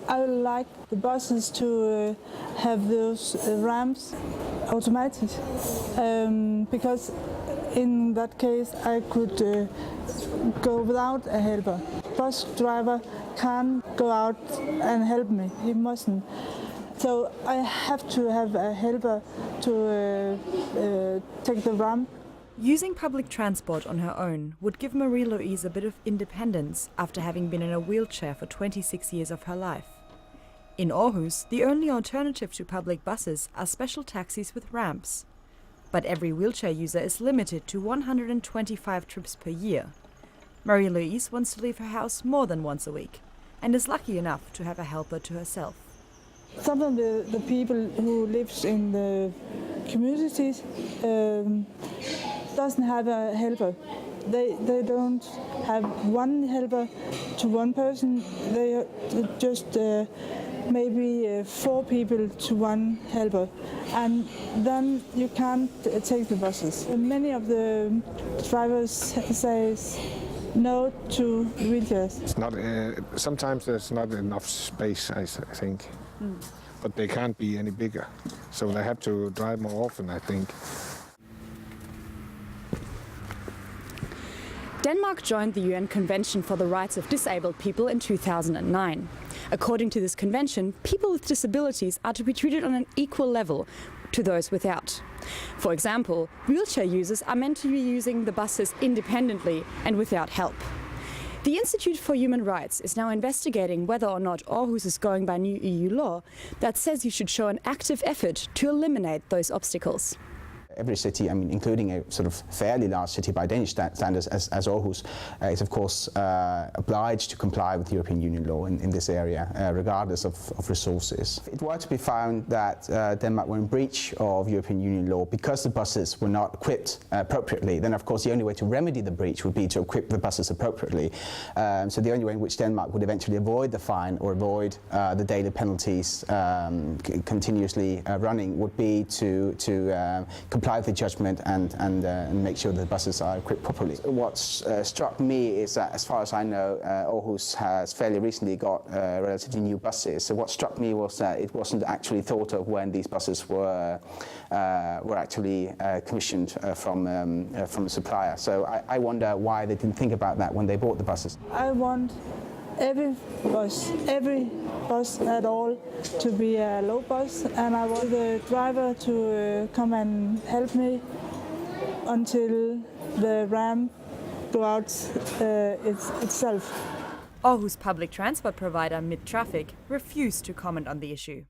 I would like the buses to have those ramps automatic, because in that case I could go without a helper. Bus driver can't go out and help me, he mustn't. So I have to have a helper to take the ramp. Using public transport on her own would give Marie-Louise a bit of independence after having been in a wheelchair for 26 years of her life. In Aarhus, the only alternative to public buses are special taxis with ramps. But every wheelchair user is limited to 125 trips per year. Marie-Louise wants to leave her house more than once a week and is lucky enough to have a helper to herself. Some of the people who live in the communities doesn't have a helper. They don't have one helper to one person. They just maybe 4 people to one helper, and then you can't take the buses. Many of the drivers say no to wheelchairs. It's not. Sometimes there's not enough space, I think, but they can't be any bigger, so they have to drive more often, I think. Denmark joined the UN Convention for the Rights of Disabled People in 2009. According to this convention, people with disabilities are to be treated on an equal level to those without. For example, wheelchair users are meant to be using the buses independently and without help. The Institute for Human Rights is now investigating whether or not Aarhus is going by new EU law that says you should show an active effort to eliminate those obstacles. Every city, I mean, including a sort of fairly large city by Danish standards as Aarhus, is of course obliged to comply with European Union law in this area, regardless of resources. If it were to be found that Denmark were in breach of European Union law because the buses were not equipped appropriately, then of course the only way to remedy the breach would be to equip the buses appropriately. So the only way in which Denmark would eventually avoid the fine or avoid the daily penalties continuously running would be to comply with the judgment and make sure the buses are equipped properly. What struck me is that, as far as I know, Aarhus has fairly recently got relatively new buses. So what struck me was that it wasn't actually thought of when these buses were actually commissioned from a supplier. So I wonder why they didn't think about that when they bought the buses. I want every bus at all to be a low bus, and I want the driver to come and help me until the ramp goes out itself. Aarhus public transport provider Mid Traffic refused to comment on the issue.